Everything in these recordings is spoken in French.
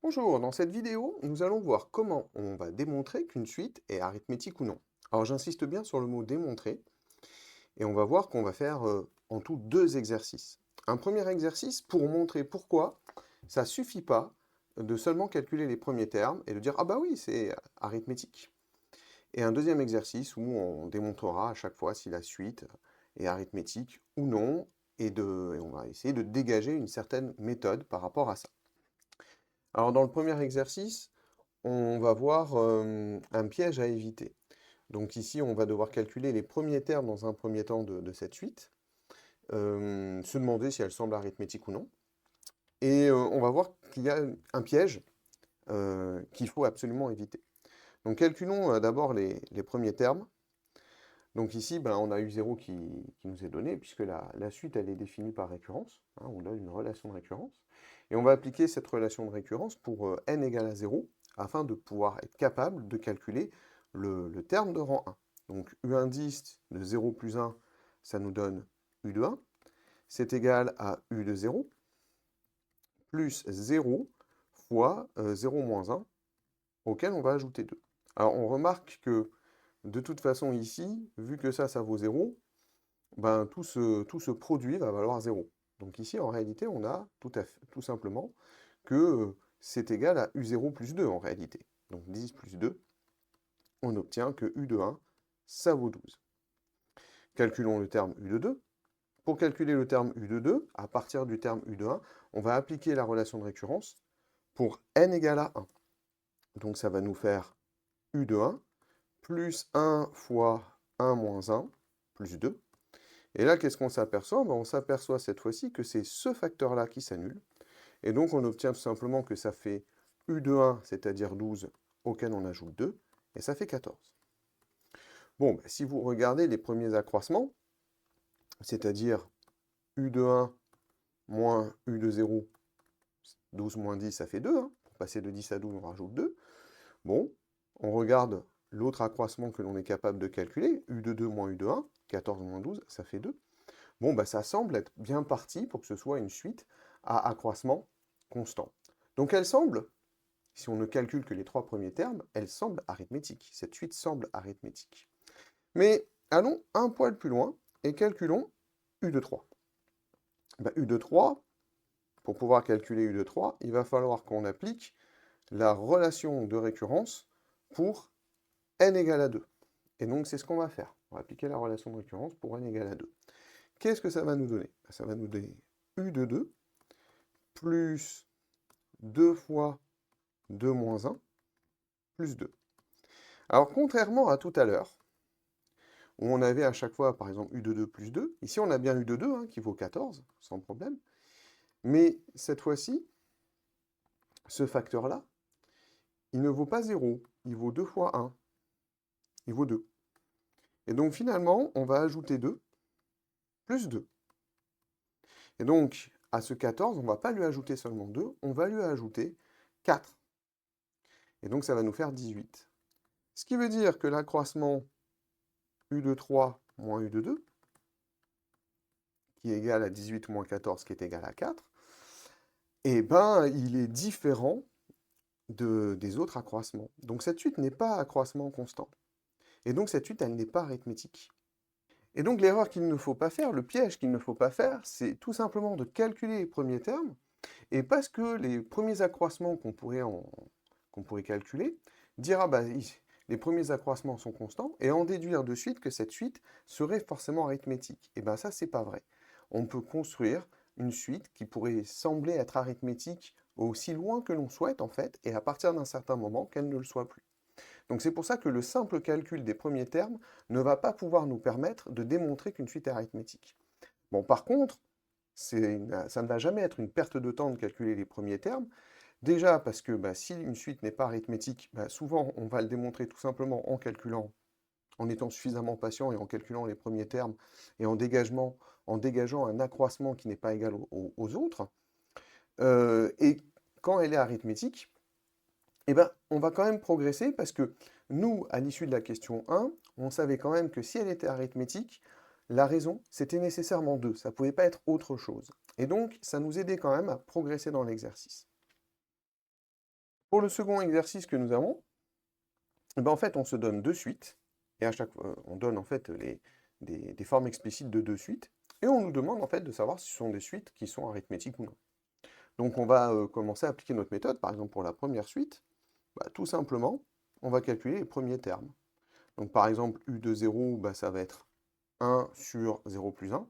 Bonjour, dans cette vidéo, nous allons voir comment on va démontrer qu'une suite est arithmétique ou non. Alors j'insiste bien sur le mot démontrer, et on va voir qu'on va faire en tout deux exercices. Un premier exercice pour montrer pourquoi ça ne suffit pas de seulement calculer les premiers termes et de dire «Ah bah oui, c'est arithmétique». Et un deuxième exercice où on démontrera à chaque fois si la suite est arithmétique ou non, et on va essayer de dégager une certaine méthode par rapport à ça. Alors dans le premier exercice, on va voir un piège à éviter. Donc ici, on va devoir calculer les premiers termes dans un premier temps de cette suite, se demander si elle semble arithmétique ou non. Et on va voir qu'il y a un piège qu'il faut absolument éviter. Donc calculons d'abord les premiers termes. Donc ici, ben, on a u0 qui nous est donné, puisque la suite, elle est définie par récurrence. Hein, on a une relation de récurrence. Et on va appliquer cette relation de récurrence pour n égale à 0, afin de pouvoir être capable de calculer le terme de rang 1. Donc u indice de 0 plus 1, ça nous donne u de 1. C'est égal à u de 0, plus 0 fois 0 moins 1, auquel on va ajouter 2. Alors on remarque que de toute façon ici, vu que ça vaut 0, ben, tout ce produit va valoir 0. Donc ici, en réalité, on a tout simplement que c'est égal à u0 plus 2 en réalité. Donc 10 plus 2, on obtient que u de 1, ça vaut 12. Calculons le terme u de 2. Pour calculer le terme u de 2, à partir du terme u de 1, on va appliquer la relation de récurrence pour n égale à 1. Donc ça va nous faire u de 1 plus 1 fois 1 moins 1 plus 2. Et là, qu'est-ce qu'on s'aperçoit? Ben, on s'aperçoit cette fois-ci que c'est ce facteur-là qui s'annule. Et donc, on obtient tout simplement que ça fait u de 1, c'est-à-dire 12, auquel on ajoute 2, et ça fait 14. Bon, ben, si vous regardez les premiers accroissements, c'est-à-dire u de 1 moins u de 0, 12 moins 10, ça fait 2. Hein. Pour passer de 10 à 12, on rajoute 2. Bon, on regarde l'autre accroissement que l'on est capable de calculer, u de 2 moins u de 1, 14 moins 12, ça fait 2. Bon, bah, ça semble être bien parti pour que ce soit une suite à accroissement constant. Donc elle semble, si on ne calcule que les trois premiers termes, elle semble arithmétique. Cette suite semble arithmétique. Mais allons un poil plus loin et calculons u de 3. Bah, u de 3, pour pouvoir calculer u de 3, il va falloir qu'on applique la relation de récurrence pour n égale à 2. Et donc c'est ce qu'on va faire. On va appliquer la relation de récurrence pour n égale à 2. Qu'est-ce que ça va nous donner? Ça va nous donner u de 2 plus 2 fois 2 moins 1 plus 2. Alors contrairement à tout à l'heure, où on avait à chaque fois par exemple u de 2 plus 2, ici on a bien u de 2 hein, qui vaut 14, sans problème, mais cette fois-ci, ce facteur-là, il ne vaut pas 0, il vaut 2 fois 1, il vaut 2. Et donc finalement, on va ajouter 2 plus 2. Et donc, à ce 14, on ne va pas lui ajouter seulement 2, on va lui ajouter 4. Et donc, ça va nous faire 18. Ce qui veut dire que l'accroissement u de 3 moins u de 2, qui est égal à 18 moins 14, qui est égal à 4, eh ben, il est différent des autres accroissements. Donc, cette suite n'est pas accroissement constant. Et donc, cette suite, elle n'est pas arithmétique. Et donc, l'erreur qu'il ne faut pas faire, le piège qu'il ne faut pas faire, c'est tout simplement de calculer les premiers termes. Et parce que les premiers accroissements qu'on pourrait calculer, dire ah bah, les premiers accroissements sont constants, et en déduire de suite que cette suite serait forcément arithmétique. Et bien ça, c'est pas vrai. On peut construire une suite qui pourrait sembler être arithmétique aussi loin que l'on souhaite en fait, et à partir d'un certain moment, qu'elle ne le soit plus. Donc c'est pour ça que le simple calcul des premiers termes ne va pas pouvoir nous permettre de démontrer qu'une suite est arithmétique. Bon, par contre, ça ne va jamais être une perte de temps de calculer les premiers termes. Déjà parce que bah, si une suite n'est pas arithmétique, bah, souvent on va le démontrer tout simplement en calculant, en étant suffisamment patient et en calculant les premiers termes et en dégageant un accroissement qui n'est pas égal aux autres. Et quand elle est arithmétique, eh ben, on va quand même progresser parce que nous, à l'issue de la question 1, on savait quand même que si elle était arithmétique, la raison, c'était nécessairement 2, ça ne pouvait pas être autre chose. Et donc, ça nous aidait quand même à progresser dans l'exercice. Pour le second exercice que nous avons, eh ben, en fait, on se donne deux suites, et à chaque fois, on donne en fait des formes explicites de deux suites, et on nous demande en fait de savoir si ce sont des suites qui sont arithmétiques ou non. Donc on va commencer à appliquer notre méthode. Par exemple, pour la première suite, bah, tout simplement, on va calculer les premiers termes. Donc par exemple, u de 0, bah, ça va être 1 sur 0 plus 1.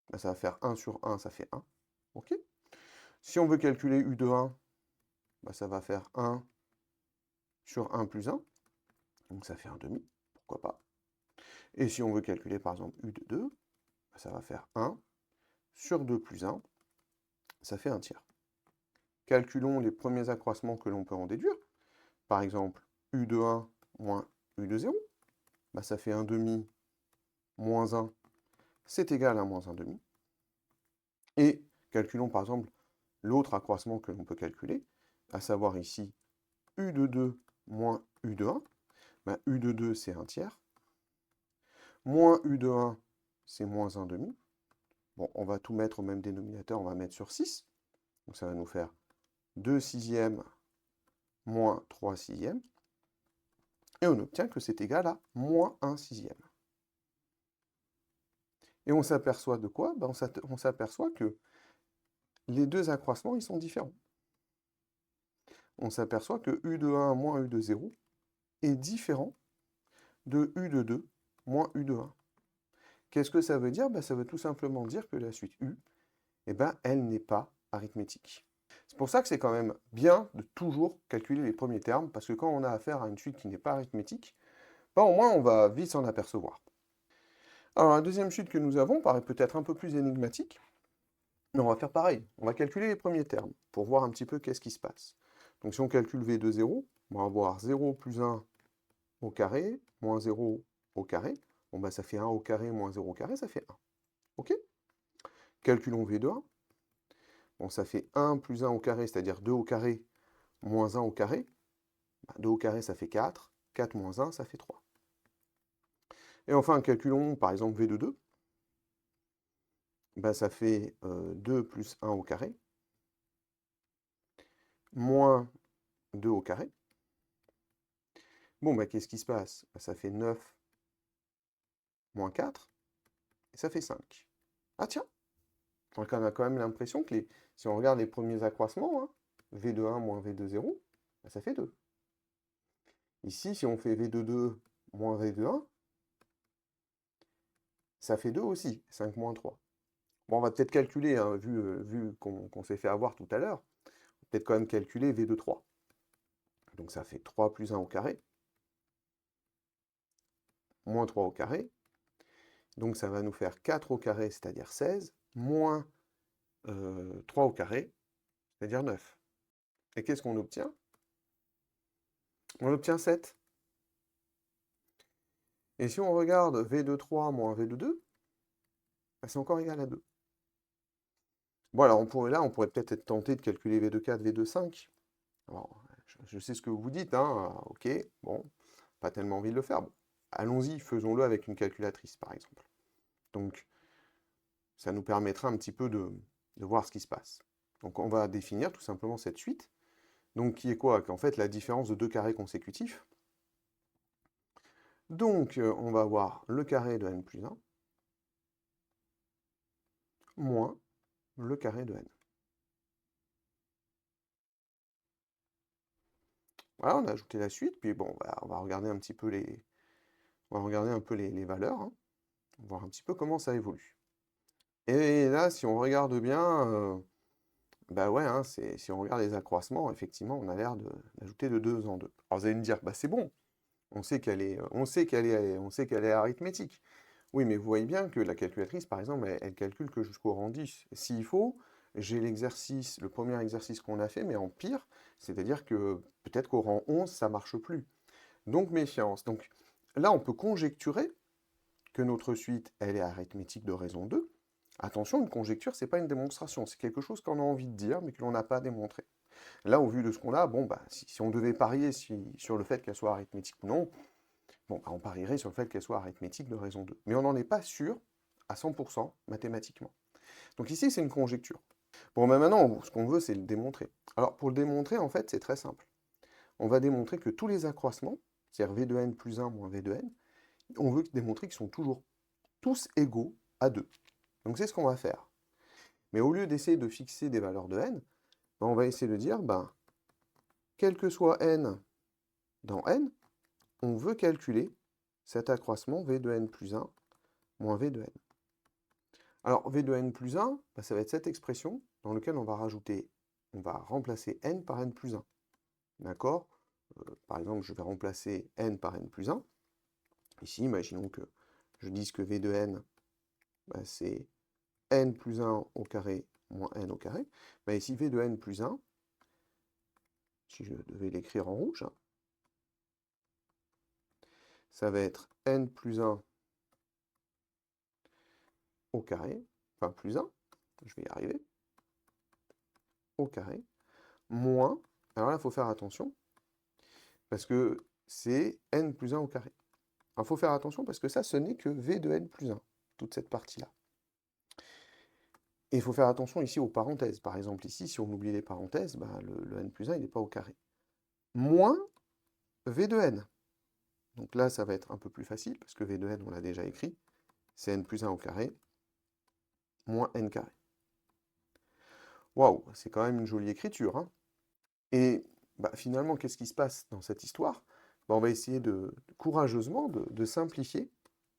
Bah, ça va faire 1 sur 1, ça fait 1. OK. Si on veut calculer u de 1, bah, ça va faire 1 sur 1 plus 1. Donc ça fait 1 demi, pourquoi pas. Et si on veut calculer par exemple u de 2, bah, ça va faire 1 sur 2 plus 1, ça fait 1 tiers. Calculons les premiers accroissements que l'on peut en déduire. Par exemple, u de 1 moins u de 0, bah, ça fait 1 demi moins 1, c'est égal à moins 1 demi. Et calculons par exemple l'autre accroissement que l'on peut calculer, à savoir ici u de 2 moins u de 1. Bah, u de 2, c'est 1 tiers. Moins u de 1, c'est moins 1 demi. Bon, on va tout mettre au même dénominateur, on va mettre sur 6. Donc ça va nous faire 2 sixièmes moins 3 sixièmes. Et on obtient que c'est égal à moins 1 sixième. Et on s'aperçoit de quoi? Ben, on s'aperçoit que les deux accroissements, ils sont différents. On s'aperçoit que u de 1 moins u de 0 est différent de u de 2 moins u de 1. Qu'est-ce que ça veut dire? Ben, ça veut tout simplement dire que la suite u, eh ben, elle n'est pas arithmétique. C'est pour ça que c'est quand même bien de toujours calculer les premiers termes, parce que quand on a affaire à une suite qui n'est pas arithmétique, ben, au moins on va vite s'en apercevoir. Alors la deuxième suite que nous avons paraît peut-être un peu plus énigmatique, mais on va faire pareil. On va calculer les premiers termes, pour voir un petit peu qu'est-ce qui se passe. Donc si on calcule v de 0, on va avoir 0 plus 1 au carré, moins 0 au carré. Bon, bah ça fait 1 au carré moins 0 au carré, ça fait 1. OK? Calculons v de 1. Bon, ça fait 1 plus 1 au carré, c'est-à-dire 2 au carré, moins 1 au carré. Bah, 2 au carré, ça fait 4. 4 moins 1, ça fait 3. Et enfin, calculons par exemple v de 2. Bah, ça fait 2 plus 1 au carré, moins 2 au carré. Bon, bah, qu'est-ce qui se passe? Bah, ça fait 9 moins 4, et ça fait 5. Ah tiens, on a quand même l'impression que si on regarde les premiers accroissements, hein, v de 1 moins v de 0, bah, ça fait 2. Ici, si on fait v de 2 moins v de 1, ça fait 2 aussi, 5 moins 3. Bon, on va peut-être calculer, hein, vu qu'on s'est fait avoir tout à l'heure, peut-être quand même calculer v de 3. Donc ça fait 3 plus 1 au carré, moins 3 au carré. Donc ça va nous faire 4 au carré, c'est-à-dire 16, moins 3 au carré, c'est-à-dire 9. Et qu'est-ce qu'on obtient? On obtient 7. Et si on regarde v de 3 moins v de 2, bah, c'est encore égal à 2. Bon, alors on pourrait peut-être être tenté de calculer v de 4, v de 5. Alors, je sais ce que vous vous dites, hein, ok, bon, pas tellement envie de le faire. Bon, allons-y, faisons-le avec une calculatrice, par exemple. Donc, ça nous permettra un petit peu de voir ce qui se passe. Donc, on va définir tout simplement cette suite. Donc, qui est quoi? Qu'en fait, la différence de deux carrés consécutifs. Donc, on va avoir le carré de n plus 1 moins le carré de n. Voilà, on a ajouté la suite, puis bon, on va regarder un petit peu les valeurs, hein, voir un petit peu comment ça évolue. Et là, si on regarde bien, bah ouais, hein, si on regarde les accroissements, effectivement, on a l'air d'ajouter de 2 en 2. Alors vous allez me dire, bah c'est bon, on sait qu'elle est arithmétique. Oui, mais vous voyez bien que la calculatrice, par exemple, elle calcule que jusqu'au rang 10. S'il faut, j'ai le premier exercice qu'on a fait, mais en pire, c'est-à-dire que peut-être qu'au rang 11, ça marche plus. Donc méfiance. Donc là, on peut conjecturer que notre suite, elle est arithmétique de raison 2. Attention, une conjecture, c'est pas une démonstration, c'est quelque chose qu'on a envie de dire, mais que l'on n'a pas démontré. Là, au vu de ce qu'on a, bon, bah, si on devait parier sur le fait qu'elle soit arithmétique ou non, bon, bah, on parierait sur le fait qu'elle soit arithmétique de raison 2. Mais on n'en est pas sûr à 100% mathématiquement. Donc ici, c'est une conjecture. Bon, bah maintenant, ce qu'on veut, c'est le démontrer. Alors, pour le démontrer, en fait, c'est très simple. On va démontrer que tous les accroissements, c'est-à-dire v de n plus 1 moins v de n, on veut démontrer qu'ils sont toujours tous égaux à 2. Donc c'est ce qu'on va faire. Mais au lieu d'essayer de fixer des valeurs de n, ben, on va essayer de dire, ben, quel que soit n dans n, on veut calculer cet accroissement v de n plus 1 moins v de n. Alors v de n plus 1, ben, ça va être cette expression dans laquelle on va remplacer n par n plus 1. D'accord? Par exemple, je vais remplacer n par n plus 1. Ici, imaginons que je dise que v de n, ben, c'est n plus 1 au carré moins n au carré. Ben, ici, v de n plus 1, si je devais l'écrire en rouge, ça va être n plus 1 au carré, enfin plus 1, je vais y arriver, au carré, moins, alors là, il faut faire attention, parce que c'est n plus 1 au carré. Il faut faire attention parce que ça, ce n'est que v de n plus 1, toute cette partie-là. Et il faut faire attention ici aux parenthèses. Par exemple, ici, si on oublie les parenthèses, bah, le n plus 1, il n'est pas au carré. Moins v de n. Donc là, ça va être un peu plus facile, parce que v de n, on l'a déjà écrit. C'est n plus 1 au carré, moins n carré. Waouh, c'est quand même une jolie écriture, hein. Et bah, finalement, qu'est-ce qui se passe dans cette histoire? Bah, on va essayer courageusement de simplifier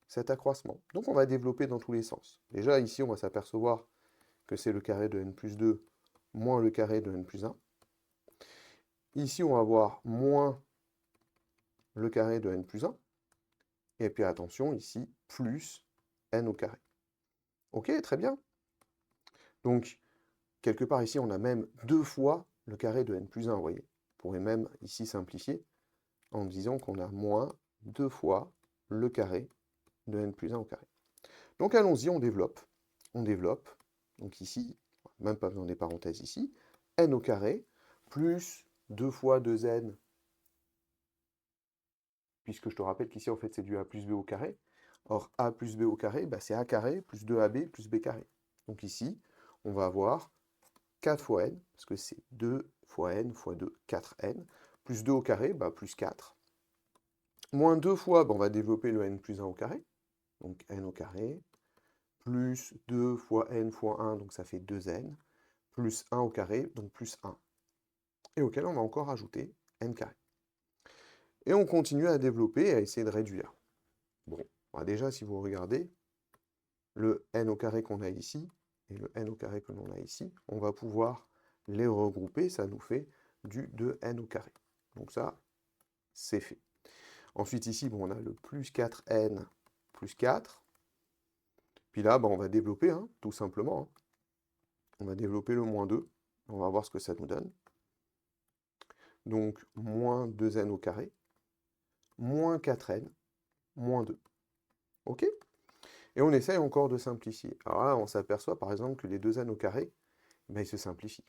cet accroissement. Donc on va développer dans tous les sens. Déjà, ici, on va s'apercevoir que c'est le carré de n plus 2 moins le carré de n plus 1. Ici, on va avoir moins le carré de n plus 1. Et puis attention, ici, plus n au carré. Ok, très bien. Donc, quelque part ici, on a même 2 fois le carré de n plus 1, vous voyez. On pourrait même ici simplifier en disant qu'on a moins 2 fois le carré de n plus 1 au carré. Donc allons-y, on développe. On développe. Donc ici, même pas besoin des parenthèses ici, n au carré, plus 2 fois 2n, puisque je te rappelle qu'ici, en fait, c'est du a plus b au carré. Or, a plus b au carré, bah, c'est a carré plus 2ab plus b carré. Donc ici, on va avoir 4 fois n, parce que c'est 2 fois n fois 2, 4n, plus 2 au carré, bah, plus 4. Moins 2 fois, bah, on va développer le n plus 1 au carré, donc n au carré, plus 2 fois n fois 1, donc ça fait 2n, plus 1 au carré, donc plus 1. Et auquel on va encore rajouter n carré. Et on continue à développer et à essayer de réduire. Bon, bah déjà, si vous regardez, le n au carré qu'on a ici, et le n au carré que l'on a ici, on va pouvoir les regrouper, ça nous fait du 2n au carré. Donc ça, c'est fait. Ensuite ici, bon, on a le plus 4n plus 4. Puis là, bah, on va développer, hein, tout simplement. Hein. On va développer le moins 2. On va voir ce que ça nous donne. Donc, moins 2n au carré, moins 4n, moins 2. OK? Et on essaye encore de simplifier. Alors là, on s'aperçoit par exemple que les 2n au carré, ben, ils se simplifient.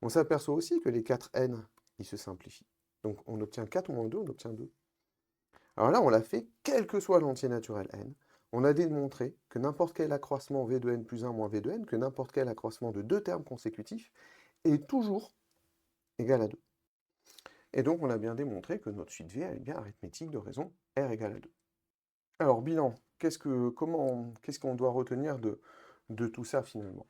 On s'aperçoit aussi que les 4n, ils se simplifient. Donc on obtient 4 moins 2, on obtient 2. Alors là, on l'a fait quel que soit l'entier naturel n. On a démontré que n'importe quel accroissement v de n plus 1 moins v de n, que n'importe quel accroissement de deux termes consécutifs, est toujours égal à 2. Et donc on a bien démontré que notre suite v est bien arithmétique de raison r égale à 2. Alors bilan, qu'est-ce qu'on doit retenir de tout ça finalement?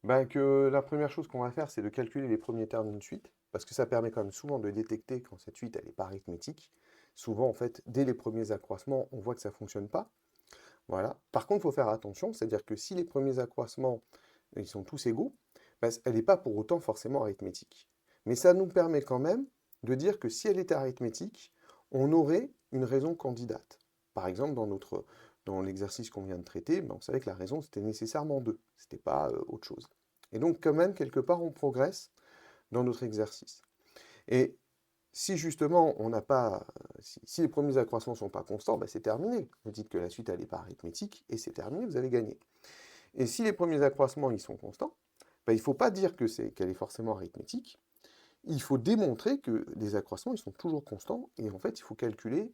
Ben, que la première chose qu'on va faire, c'est de calculer les premiers termes d'une suite, parce que ça permet quand même souvent de détecter quand cette suite n'est pas arithmétique. Souvent, en fait, dès les premiers accroissements, on voit que ça ne fonctionne pas. Voilà. Par contre, il faut faire attention, c'est-à-dire que si les premiers accroissements ils sont tous égaux, ben, elle n'est pas pour autant forcément arithmétique. Mais ça nous permet quand même de dire que si elle était arithmétique, on aurait une raison candidate. Par exemple, dans l'exercice qu'on vient de traiter, ben, on savait que la raison, c'était nécessairement 2, ce n'était pas autre chose. Et donc, quand même, quelque part, on progresse dans notre exercice. Et si justement, on n'a pas, si les premiers accroissements ne sont pas constants, ben, c'est terminé. Vous dites que la suite, elle n'est pas arithmétique, et c'est terminé, vous avez gagné. Et si les premiers accroissements, ils sont constants, ben, il ne faut pas dire qu'elle est forcément arithmétique. Il faut démontrer que les accroissements, ils sont toujours constants, et en fait, il faut calculer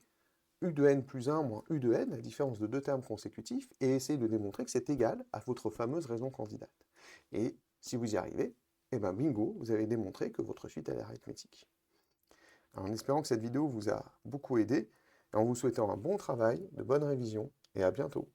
u de n plus 1 moins u de n, la différence de deux termes consécutifs, et essayer de démontrer que c'est égal à votre fameuse raison candidate. Et si vous y arrivez, et ben bingo, vous avez démontré que votre suite elle est arithmétique. Alors, en espérant que cette vidéo vous a beaucoup aidé, et en vous souhaitant un bon travail, de bonnes révisions, et à bientôt.